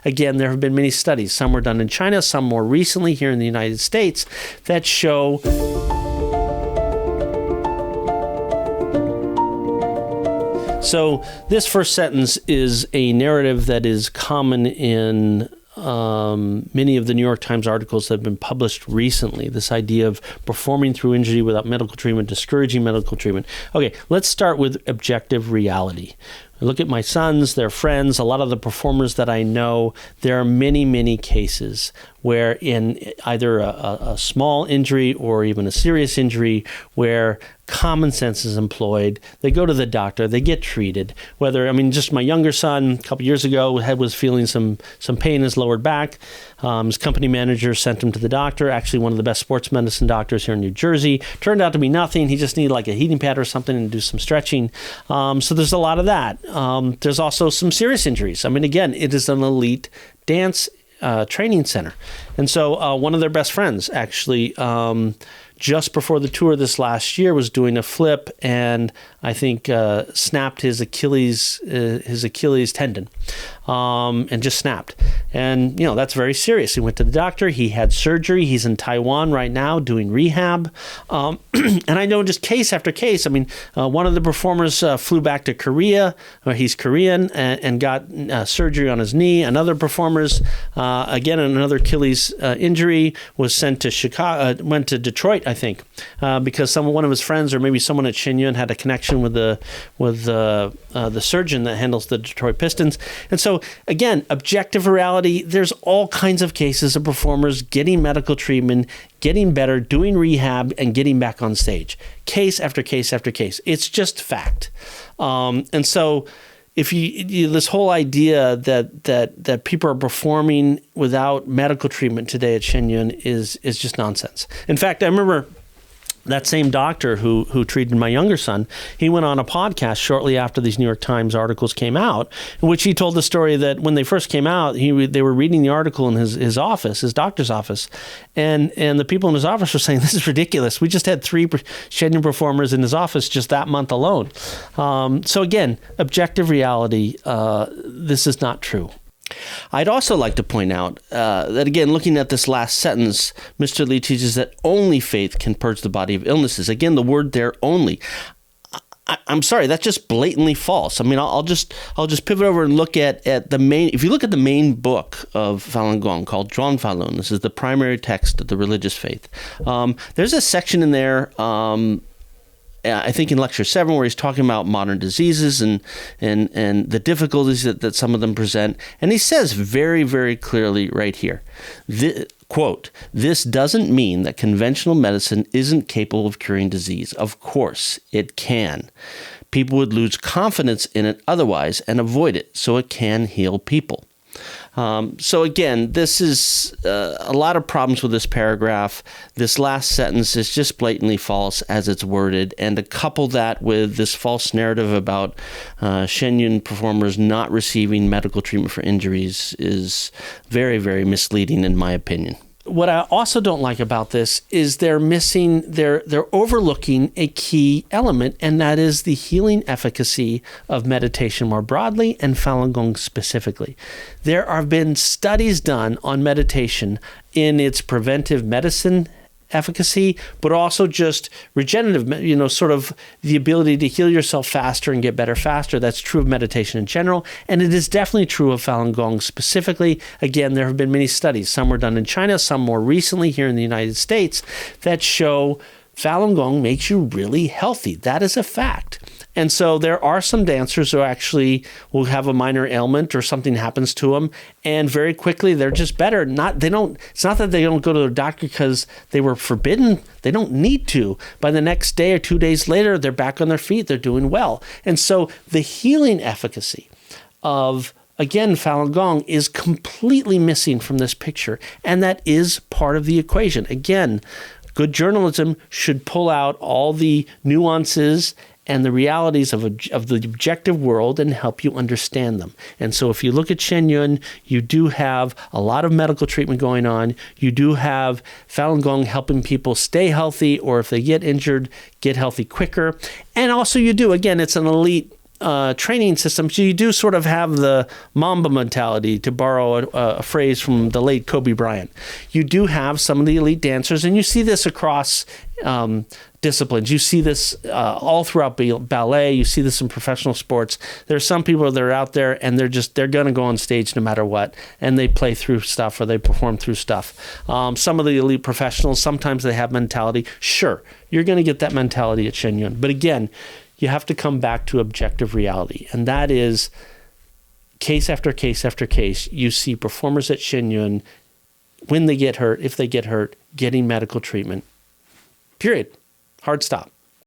again, there have been many studies. Some were done in China, some more recently here in the United States, that show So this first sentence is a narrative that is common in many of the New York Times articles that have been published recently, this idea of performing through injury without medical treatment, discouraging medical treatment. Okay, let's start with objective reality. I look at my sons, their friends, a lot of the performers that I know. There are many, many cases where in either a small injury or even a serious injury where common sense is employed. They go to the doctor, they get treated. Just my younger son, a couple years ago, was feeling some pain in his lower back. His company manager sent him to the doctor, actually one of the best sports medicine doctors here in New Jersey. Turned out to be nothing. He just needed like a heating pad or something and do some stretching. So there's a lot of that. There's also some serious injuries. Again, it is an elite dance training center. And so one of their best friends actually just before the tour this last year was doing a flip and I think snapped his Achilles tendon and just snapped. And, that's very serious. He went to the doctor. He had surgery. He's in Taiwan right now doing rehab. And I know just case after case. One of the performers flew back to Korea. He's Korean and got surgery on his knee. Another performer's, again, another Achilles injury, was sent to Chicago, went to Detroit, I think, because one of his friends or maybe someone at Shen had a connection with the surgeon that handles the Detroit Pistons. And so, again, objective reality, there's all kinds of cases of performers getting medical treatment, getting better, doing rehab, and getting back on stage. Case after case after case. It's just fact. And so if you this whole idea that people are performing without medical treatment today at Shen is just nonsense. In fact, I remember that same doctor who treated my younger son, he went on a podcast shortly after these New York Times articles came out, in which he told the story that when they first came out, they were reading the article in his office, his doctor's office, and the people in his office were saying, this is ridiculous. We just had 3 Shen performers in his office just that month alone. So again, objective reality, this is not true. I'd also like to point out that, again, looking at this last sentence, Mr. Lee teaches that only faith can purge the body of illnesses. Again, the word there, only. I'm sorry, that's just blatantly false. I'll just pivot over and look at the main. If you look at the main book of Falun Gong called Zhuang Falun, this is the primary text of the religious faith. There's a section in there. I think in lecture 7 where he's talking about modern diseases and the difficulties that some of them present. And he says very, very clearly right here, quote, "This doesn't mean that conventional medicine isn't capable of curing disease. Of course, it can. People would lose confidence in it otherwise and avoid it, so it can heal people." So again, this is a lot of problems with this paragraph. This last sentence is just blatantly false as it's worded, and to couple that with this false narrative about Shen Yun performers not receiving medical treatment for injuries is very, very misleading in my opinion. What I also don't like about this is they're overlooking a key element, and that is the healing efficacy of meditation more broadly and Falun Gong specifically. There have been studies done on meditation in its preventive medicine efficacy, but also just regenerative, sort of the ability to heal yourself faster and get better faster. That's true of meditation in general, and it is definitely true of Falun Gong specifically. Again, there have been many studies. Some were done in China, some more recently here in the United States, that show Falun Gong makes you really healthy. That is a fact. And so there are some dancers who actually will have a minor ailment or something happens to them, and very quickly they're just better. It's not that they don't go to their doctor because they were forbidden. They don't need to. By the next day or 2 days later, they're back on their feet. They're doing well. And so the healing efficacy of, again, Falun Gong is completely missing from this picture, and that is part of the equation. Again, good journalism should pull out all the nuances and the realities of the objective world and help you understand them. And so if you look at Shen Yun, you do have a lot of medical treatment going on. You do have Falun Gong helping people stay healthy, or if they get injured, get healthy quicker. And also you do, again, it's an elite training systems, you do sort of have the Mamba mentality, to borrow a phrase from the late Kobe Bryant. You do have some of the elite dancers, and you see this across disciplines. You see this all throughout ballet. You see this in professional sports. There are some people that are out there and they're going to go on stage no matter what, and they play through stuff or they perform through stuff. Some of the elite professionals, sometimes they have mentality. Sure, you're going to get that mentality at Shen Yun. But again, you have to come back to objective reality, and that is case after case after case. You see performers at Shen Yun, when they get hurt, if they get hurt, getting medical treatment. Period. Hard stop.